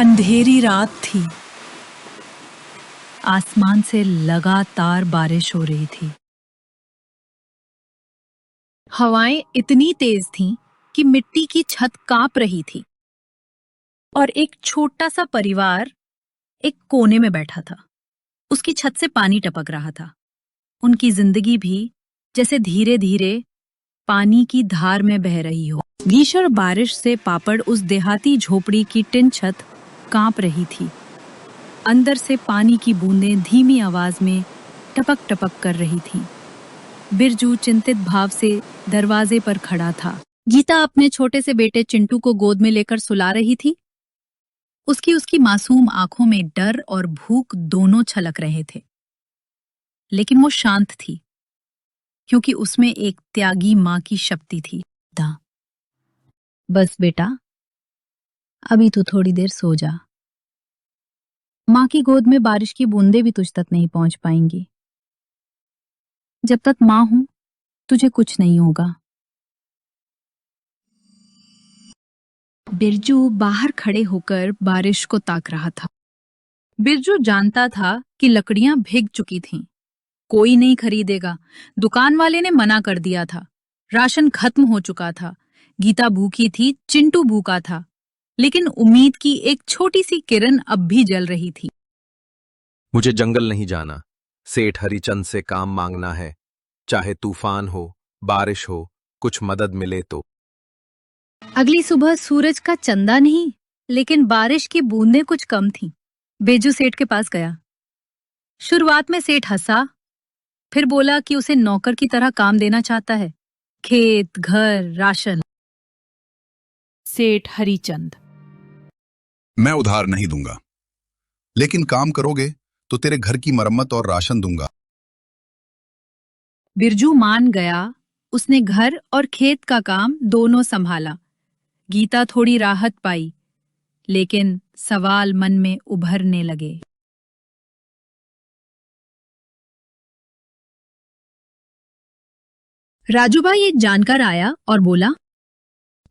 अंधेरी रात थी। आसमान से लगातार बारिश हो रही थी। हवाएं इतनी तेज थीं कि मिट्टी की छत कांप रही थी और एक छोटा सा परिवार एक कोने में बैठा था। उसकी छत से पानी टपक रहा था। उनकी जिंदगी भी जैसे धीरे धीरे पानी की धार में बह रही हो। भीषण बारिश से पापड़ उस देहाती झोपड़ी की टिन छत कांप रही थी। अंदर से पानी की बूंदें धीमी आवाज में टपक टपक कर रही थीं। बिरजू चिंतित भाव से दरवाजे पर खड़ा था। गीता अपने छोटे से बेटे चिंटू को गोद में लेकर सुला रही थी। उसकी मासूम आंखों में डर और भूख दोनों छलक रहे थे, लेकिन वो शांत थी क्योंकि उसमें एक त्यागी मां की शक्ति थी। बस बेटा, अभी तो थोड़ी देर सो जा। मां की गोद में बारिश की बूंदें भी तुझ तक नहीं पहुंच पाएंगी। जब तक मां हूं, तुझे कुछ नहीं होगा। बिरजू बाहर खड़े होकर बारिश को ताक रहा था। बिरजू जानता था कि लकड़ियां भीग चुकी थीं। कोई नहीं खरीदेगा। दुकान वाले ने मना कर दिया था। राशन खत्म हो चुका था। गीता भूखी थी, चिंटू भूखा था, लेकिन उम्मीद की एक छोटी सी किरण अब भी जल रही थी। मुझे जंगल नहीं जाना। सेठ हरिचंद से काम मांगना है। चाहे तूफान हो, बारिश हो, कुछ मदद मिले तो। अगली सुबह सूरज का चंदा नहीं, लेकिन बारिश की बूंदें कुछ कम थीं। बिरजू सेठ के पास गया। शुरुआत में सेठ हंसा, फिर बोला कि उसे नौकर की तरह काम देना चाहता है। खेत, घर, राशन। सेठ हरिचंद: मैं उधार नहीं दूंगा, लेकिन काम करोगे तो तेरे घर की मरम्मत और राशन दूंगा। बिरजू मान गया। उसने घर और खेत का काम दोनों संभाला। गीता थोड़ी राहत पाई, लेकिन सवाल मन में उभरने लगे। राजूभाई एक जानकार आया और बोला,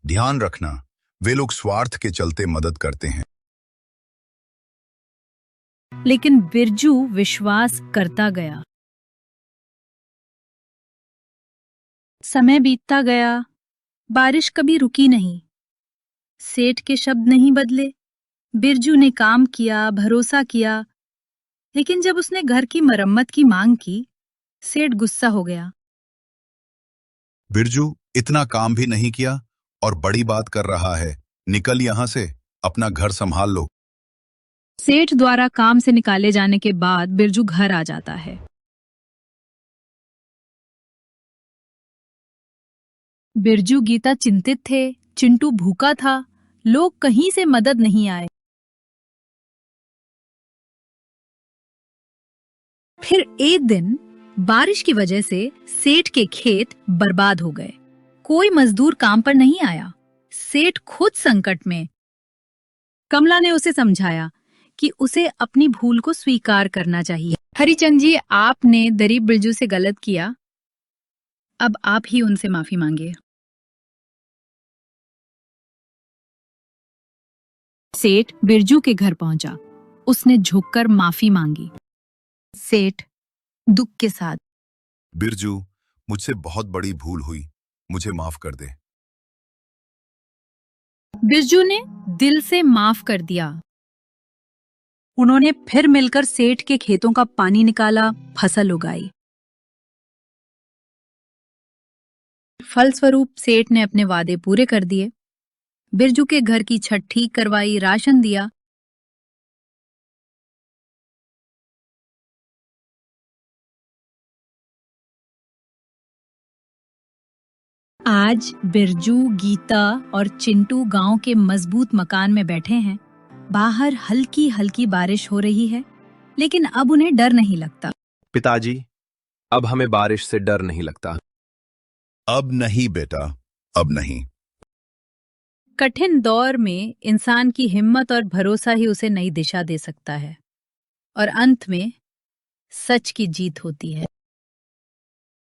ध्यान रखना, वे लोग स्वार्थ के चलते मदद करते हैं। लेकिन बिरजू विश्वास करता गया। समय बीतता गया। बारिश कभी रुकी नहीं। सेठ के शब्द नहीं बदले। बिरजू ने काम किया, भरोसा किया, लेकिन जब उसने घर की मरम्मत की मांग की, सेठ गुस्सा हो गया। बिरजू, इतना काम भी नहीं किया और बड़ी बात कर रहा है। निकल यहां से, अपना घर संभाल लो। सेठ द्वारा काम से निकाले जाने के बाद बिरजू घर आ जाता है। बिरजू, गीता चिंतित थे, चिंटू भूखा था, लोग कहीं से मदद नहीं आए। फिर एक दिन बारिश की वजह से सेठ के खेत बर्बाद हो गए। कोई मजदूर काम पर नहीं आया। सेठ खुद संकट में। कमला ने उसे समझाया कि उसे अपनी भूल को स्वीकार करना चाहिए। हरिचंद जी, आपने गरीब बिरजू से गलत किया। अब आप ही उनसे माफी मांगे। सेठ बिरजू के घर पहुंचा। उसने झुककर माफी मांगी। सेठ दुख के साथ, बिरजू, मुझसे बहुत बड़ी भूल हुई, मुझे माफ कर दे। बिरजू ने दिल से माफ कर दिया। उन्होंने फिर मिलकर सेठ के खेतों का पानी निकाला, फसल उगाई। फलस्वरूप सेठ ने अपने वादे पूरे कर दिए। बिरजू के घर की छत ठीक करवाई, राशन दिया। आज बिरजू, गीता और चिंटू गांव के मजबूत मकान में बैठे हैं। बाहर हल्की हल्की बारिश हो रही है, लेकिन अब उन्हें डर नहीं लगता। पिताजी, अब हमें बारिश से डर नहीं लगता। अब नहीं बेटा, अब नहीं। कठिन दौर में इंसान की हिम्मत और भरोसा ही उसे नई दिशा दे सकता है, और अंत में सच की जीत होती है।